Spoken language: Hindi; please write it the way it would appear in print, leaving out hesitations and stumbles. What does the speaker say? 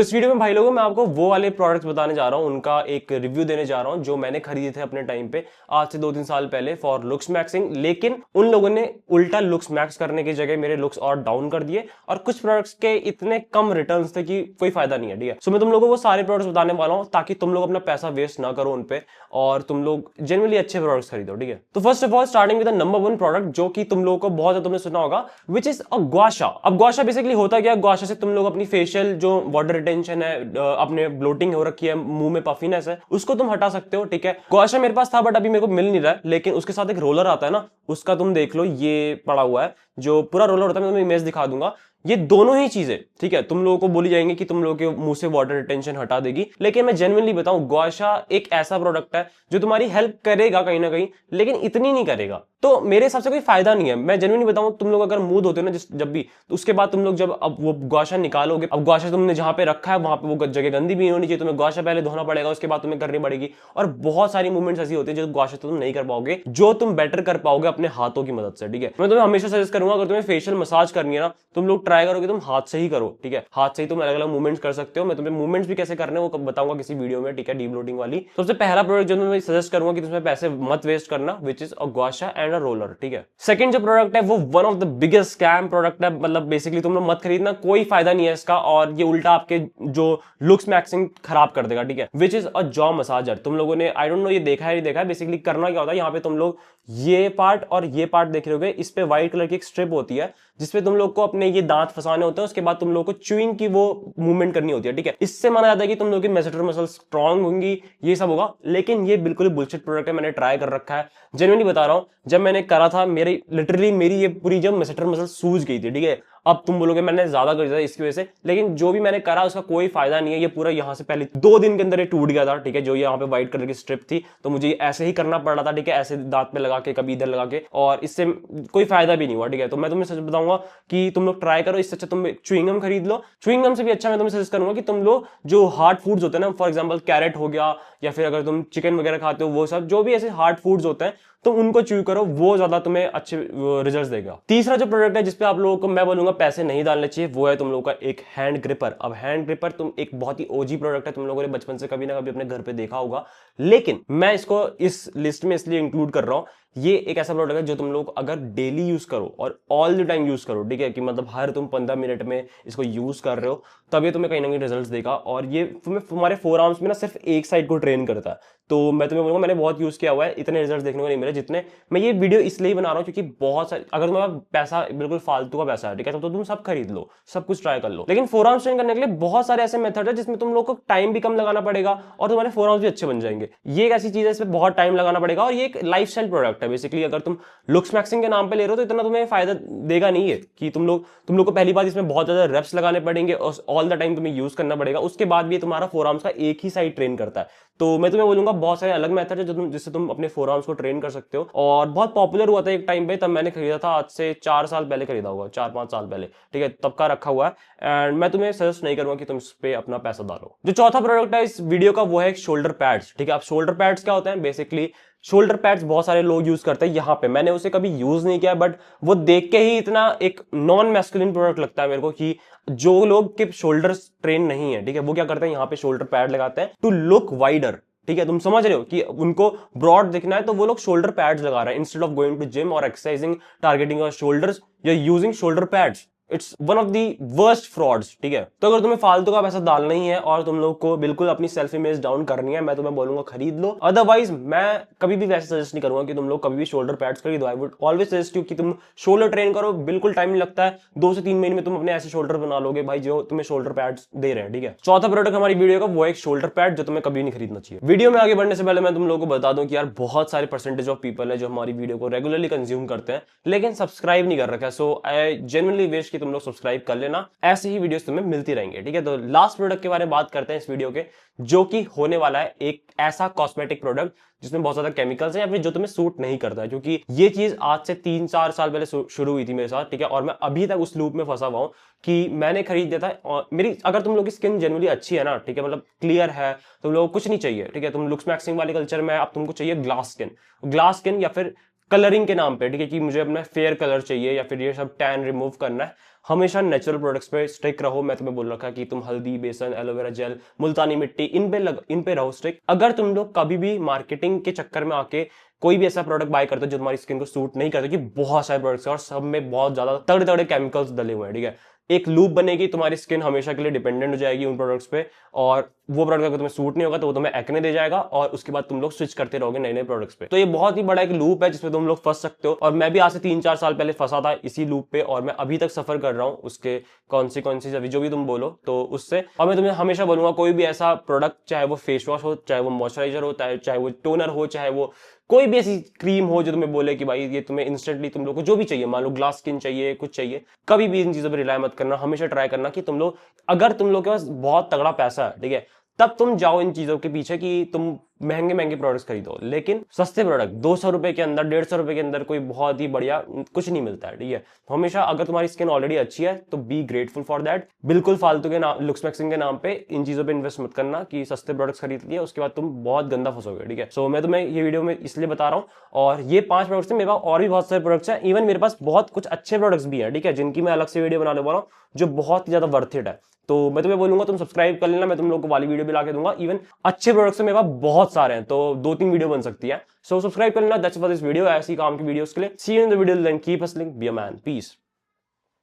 तो इस वीडियो में भाई लोगों मैं आपको वो वाले प्रोडक्ट्स बताने जा रहा हूं, उनका एक रिव्यू देने जा रहा हूं जो मैंने खरीदे थे अपने टाइम पे आज से 2-3 साल पहले फॉर लुक्स मैक्सिंग। लेकिन उन लोगों ने उल्टा लुक्स मैक्स करने की जगह मेरे लुक्स और डाउन कर दिए और कुछ प्रोडक्ट्स के इतने कम रिटर्न्स थे कि कोई फायदा नहीं है। ठीक है, सो मैं तुम लोगों को वो सारे प्रोडक्ट्स बताने वाला हूं ताकि तुम लोग अपना पैसा वेस्ट ना करो उन पे और तुम लोग जेन्युइनली अच्छे प्रोडक्ट्स खरीदो। ठीक है, तो first of all starting with the number 1 product जो कि तुम लोगों को बहुत ज्यादा तुमने सुना होगा, विच इज अ गुआशा। अब गुआशा बेसिकली होता क्या है, गुआशा से तुम लोग अपनी फेशियल जो वाटर रिटेंशन है, अपने ब्लोटिंग हो रखी है, मुंह में पफिनेस है, उसको तुम हटा सकते हो। ठीक है, गुआशा मेरे पास था बट अभी मेरे को मिल नहीं रहा है, लेकिन उसके साथ एक रोलर आता है ना, उसका तुम देख लो, ये पड़ा हुआ है जो पूरा रोलर होता है, मैं तुम्हें इमेज दिखा दूंगा। ये दोनों ही चीजें ठीक है तुम लोगों को बोली जाएंगी कि तुम लोगों के मुंह से वाटर रिटेंशन हटा देगी, लेकिन मैं जेन्युइनली बताऊं गुआशा एक ऐसा प्रोडक्ट है जो तुम्हारी हेल्प करेगा कहीं ना कहीं, लेकिन इतनी नहीं करेगा। तो मेरे हिसाब से कोई फायदा नहीं है। मैं जेन्युइनली बताऊं, तुम लोग अगर मुंह धोते हो ना जब भी, तो उसके बाद तुम लोग जब अब वो गुआशा निकालोगे, अब गुआशा तुमने जहां पे रखा है वहां पे वो जगह गंदी भी नहीं होनी चाहिए, तुम्हें गुआशा पहले धोना पड़ेगा, उसके बाद तुम्हें करनी पड़ेगी। और बहुत सारी मूवमेंट्स ऐसी होती है जो गुआशा तुम नहीं कर पाओगे, जो तुम बेटर कर पाओगे अपने हाथों की मदद से। ठीक है, मैं तुम्हें हमेशा सजेस्ट करूंगा, अगर तुम्हें फेशियल मसाज करनी है ना, तुम लोग ट्राई करोगे तुम हाथ से ही करो। ठीक है, हाथ से ही तुम अलग अलग मूवमेंट्स कर सकते हो। मैं तुम्हें मूवमेंट्स भी कैसे करने वो बताऊंगा किसी वीडियो में। ठीक है, डीब्लोटिंग वाली सबसे पहला प्रोडक्ट जो मैं सजेस्ट करूंगा कि तुम्हें पैसे मत वेस्ट करना, which is a gua sha and a roller. ठीक है, सेकंड जो प्रोडक्ट है वो one of the biggest scam product है, मतलब बेसिकली तुम लोग मत खरीदना, कोई फायदा नहीं है इसका और ये उल्टा आपके जो लुक्स मैक्सिंग खराब कर देगा। ठीक है, विच इज अ जॉ मसाजर। तुम लोगों ने आई डोंट नो ये देखा है नहीं देखा है, बेसिकली करना क्या होता है, यहाँ पे तुम लोग ये पार्ट और ये पार्ट देख रहे होगे, इस पे व्हाइट कलर की एक स्ट्रिप होती है जिसपे तुम लोग को अपने ये दांत फंसाने होते हैं, उसके बाद तुम लोग को च्यूइंग की वो मूवमेंट करनी होती है। ठीक है, इससे माना जाता है कि तुम लोग की मेसेटर मसल स्ट्रांग होंगी, ये सब होगा, लेकिन ये बिल्कुल बुलशिट प्रोडक्ट है। मैंने ट्राई कर रखा है, जेन्युइनली बता रहा हूं, जब मैंने करा था मेरी लिटरली मेरी ये पूरी जब मेसेटर मसल सूज गई थी। ठीक है, अब तुम बोलोगे मैंने ज्यादा कर दिया इसकी वजह से, लेकिन जो भी मैंने करा उसका कोई फायदा नहीं है। ये पूरा यहां से पहले 2 दिन के अंदर ये टूट गया था। ठीक है, जो यहाँ पे व्हाइट कलर की स्ट्रिप थी, तो मुझे ऐसे ही करना पड़ रहा था। ठीक है, ऐसे दांत में लगा के, कभी इधर लगा के, और इससे कोई फायदा भी नहीं हुआ। ठीक है, तो मैं तुम्हें सच बताऊंगा कि तुम लोग ट्राई करो, इससे अच्छा तुम च्युइंगम खरीद लो। च्युइंगम से भी अच्छा मैं तुम्हें सजेस्ट करूंगा कि तुम लोग जो हार्ड फूड्स होते हैं ना, फॉर एग्जाम्पल कैरेट हो गया, या फिर अगर तुम चिकन वगैरह खाते हो, वो सब जो भी ऐसे हार्ड फूड्स होते हैं तो उनको च्यू करो, वो ज्यादा तुम्हें अच्छे रिजल्ट्स देगा। तीसरा जो प्रोडक्ट है जिसपे आप लोगों को मैं बोलूंगा पैसे नहीं डालने चाहिए, वो है तुम लोगों का एक हैंड ग्रिपर। अब हैंड ग्रिपर तुम एक बहुत ही ओजी प्रोडक्ट है, तुम लोगों ने बचपन से कभी ना कभी अपने घर पे देखा होगा, लेकिन मैं इसको इस लिस्ट में इसलिए इंक्लूड कर रहा हूं, ये एक ऐसा प्रोडक्ट है जो तुम लोग अगर डेली यूज करो और ऑल द टाइम यूज करो, ठीक है, कि मतलब हर तुम 15 मिनट में इसको यूज कर रहे हो, तब ये तुम्हें कहीं ना कहीं रिजल्ट्स देगा। और ये तुम्हें तुम्हारे फोर आर्म्स में ना सिर्फ एक साइड को ट्रेन करता है। तो मैं तुम्हें बोलूंगा, मैंने बहुत यूज किया हुआ है, इतने रिजल्ट्स देखने को नहीं मिले जितने। मैं ये वीडियो इसलिए बना रहा हूं क्योंकि बहुत सारे, अगर तुम्हारा पैसा बिल्कुल फालतू का पैसा है, ठीक है, तो तुम सब खरीद लो, सब कुछ ट्राई कर लो, लेकिन फोर आर्म्स ट्रेन करने के लिए बहुत सारे ऐसे मेथड है जिसमें तुम लोग को टाइम भी कम लगाना पड़ेगा और तुम्हारे फोर आर्म्स भी अच्छे बन जाएंगे। ये एक ऐसी चीज है, इसमें बहुत टाइम लगाना पड़ेगा और ये एक लाइफस्टाइल प्रोडक्ट है। बेसिकली अगर तुम लुक्स मैक्सिंग के नाम पे ले रहे हो तो इतना तुम्हें फायदा देगा नहीं है कि तुम लोग को पहली बात इसमें बहुत ज्यादा रेप्स लगाने पड़ेंगे और ऑल द टाइम तुम्हें यूज करना पड़ेगा। उसके बाद भी तुम्हारा फोर आर्म्स का एक ही साइड ट्रेन करता है। तो मैं तुम्हें बोलूंगा बहुत सारे अलग मेथड है जिससे तुम अपने फोर आर्म्स को ट्रेन कर सकते हो, और बहुत पॉपुलर हुआ था एक टाइम पे, तब मैंने खरीदा था, आज से 4 साल पहले खरीदा होगा, 4-5 साल पहले। ठीक है, तब का रखा हुआ है एंड मैं तुम्हें सजेस्ट नहीं करूंगा कि तुम इस पे अपना पैसा डालो। जो चौथा प्रोडक्ट है इस वीडियो का वो है शोल्डर पैड्स। ठीक है, अब शोल्डर पैड्स क्या होते हैं, बेसिकली शोल्डर पैड्स बहुत सारे लोग यूज करते हैं। यहाँ पे मैंने उसे कभी यूज नहीं किया, बट वो देख के ही इतना एक नॉन मैस्कुलिन प्रोडक्ट लगता है मेरे को कि जो लोग के शोल्डर्स ट्रेन नहीं है, ठीक है, वो क्या करते हैं, यहाँ पे शोल्डर पैड लगाते हैं टू लुक वाइडर। ठीक है, तुम समझ रहे हो कि उनको ब्रॉड दिखना है, तो वो लोग शोल्डर पैड्स लगा रहे हैं instead of going to gym और exercising targeting your shoulders, you are using shoulder pads. It's one of the worst frauds. ठीक है, तो अगर तुम्हें फालतू का पैसा डालना ही है और तुम लोग को बिल्कुल अपनी सेल्फ इमेज डाउन करनी है, मैं तुम्हें बोलूंगा खरीद लो। अदरवाइज मैं कभी भी वैसे सजेस्ट नहीं करूंगा कि तुम लोग कभी भी शोल्डर पैड्स खरीदो। I would always suggest you कि तुम शोल्डर ट्रेन करो, बिल्कुल टाइम नहीं लगता है, 2 से 3 महीने में तुम अपने ऐसे शोल्डर बना लोगे भाई जो तुम्हें शोल्डर पैड्स दे रहे हैं। ठीक है, चौथा प्रोडक्ट हमारी वीडियो का वो एक शोल्डर पैड जो तुम्हें कभी नहीं खरीदना चाहिए। वीडियो में आगे बढ़ने से पहले मैं तुम लोगों को बता दूं कि यार बहुत सारे परसेंटेज ऑफ पीपल है जो हमारी वीडियो को रेगुलरली कंज्यूम करते हैं लेकिन सब्सक्राइब नहीं कर रखा है। सो आई जेन्युइनली विश कि तुम लोग सब्सक्राइब कर लेना, ऐसे ही वीडियोस तुम्हें मिलती रहेंगे। ठीक है, तो लास्ट प्रोडक्ट के बारे में बात करते हैं इस वीडियो के, जो कि होने वाला है एक ऐसा कॉस्मेटिक प्रोडक्ट जिसमें बहुत ज्यादा केमिकल्स हैं या फिर जो तुम्हें सूट नहीं करता है, क्योंकि ये चीज आज से 3-4 साल पहले शुरू हुई थी मेरे साथ। ठीक है, और मैं अभी तक उस लूप में फंसा हुआ हूं कि मैंने खरीद दिया था। और मेरी, अगर तुम लोग की स्किन जनरली अच्छी है ना, ठीक है, मतलब क्लियर है, तुम लोग कुछ नहीं चाहिए। ठीक है, तुम लुक्स मैक्सिंग वाले कल्चर में अब तुमको चाहिए ग्लास स्किन या फिर कलरिंग के नाम पे, ठीक है, कि मुझे अपना फेयर कलर चाहिए या फिर ये सब टैन रिमूव करना है, हमेशा नेचुरल प्रोडक्ट्स पे स्टिक रहो। मैं तुम्हें बोल रखा कि तुम हल्दी, बेसन, एलोवेरा जेल, मुल्तानी मिट्टी, इन पे रहो स्टिक। अगर तुम लोग कभी भी मार्केटिंग के चक्कर में आके कोई भी ऐसा प्रोडक्ट बाय करते हो जो तुम्हारी स्किन को सूट नहीं करता, कि बहुत सारे प्रोडक्ट्स हैं और सब में बहुत ज्यादा तगड़े तगड़े केमिकल्स डले हुए हैं, ठीक है, एक लूप बनेगी, तुम्हारी स्किन हमेशा के लिए डिपेंडेंट हो जाएगी उन प्रोडक्ट्स पे, और वो प्रोडक्ट अगर तुम्हें सूट नहीं होगा तो वो तुम्हें एक्ने दे जाएगा, और उसके बाद तुम लोग स्विच करते रहोगे नए नए प्रोडक्ट्स पे। तो ये बहुत ही बड़ा एक लूप है जिसमें तुम लोग फंस सकते हो, और मैं भी आज से 3-4 साल पहले फंसा था इसी लूप पे, और मैं अभी तक सफर कर रहा हूँ उसके कॉन्सिक्वेंसेज, अभी जो भी तुम बोलो तो उससे। और मैं तुम्हें हमेशा बोलूंगा कोई भी ऐसा प्रोडक्ट, चाहे वो फेस वॉश हो, चाहे वो मॉइस्चराइजर हो, चाहे वो टोनर हो, चाहे वो कोई भी ऐसी क्रीम हो जो तुम्हें बोले कि भाई ये तुम्हें इंस्टेंटली तुम लोग को जो भी चाहिए, मान लो ग्लास स्किन चाहिए, कुछ चाहिए, कभी भी इन चीजों पर रिलाय मत करना। हमेशा ट्राई करना कि तुम लोग, अगर तुम लोग के पास बहुत तगड़ा पैसा है, ठीक है, तब तुम जाओ इन चीजों के पीछे कि तुम महंगे महंगे प्रोडक्ट्स खरीदो, लेकिन सस्ते प्रोडक्ट 200 रुपए के अंदर, 150 रुपए के अंदर कोई बहुत ही बढ़िया कुछ नहीं मिलता है, ठीक है। हमेशा अगर तुम्हारी स्किन ऑलरेडी अच्छी है तो बी ग्रेटफुल फॉर दैट। बिल्कुल फालतू के नाम, लुक्समैक्सिंग के नाम पे इन चीजों पे इन्वेस्ट मत करना कि सस्ते प्रोडक्ट्स खरीद लिए उसके बाद तुम बहुत गंदा फंसोगे, ठीक है। सो मैं तुम्हें ये वीडियो में इसलिए बता रहा हूँ, और ये 5 प्रोडक्ट्स हैं, मेरे पास और भी बहुत सारे प्रोडक्ट्स हैं, इवन मेरे पास बहुत कुछ अच्छे प्रोडक्ट्स भी हैं, ठीक है, जिनकी मैं अलग से वीडियो बनाने वाला हूँ जो बहुत ही ज्यादा वर्थ इट है। तो मैं तुम्हें बोलूंगा तुम सब्सक्राइब कर लेना, मैं तुम लोग को वाली वीडियो भी ला के दूंगा। इवन अच्छे प्रोडक्ट्स मेरे पास बहुत सारे हैं, तो 2-3 वीडियो बन सकती है। सो सब्सक्राइब कर लेना। That's for this video. ऐसी काम की वीडियोस के लिए see you in the video, then keep hustling, be a man, piece.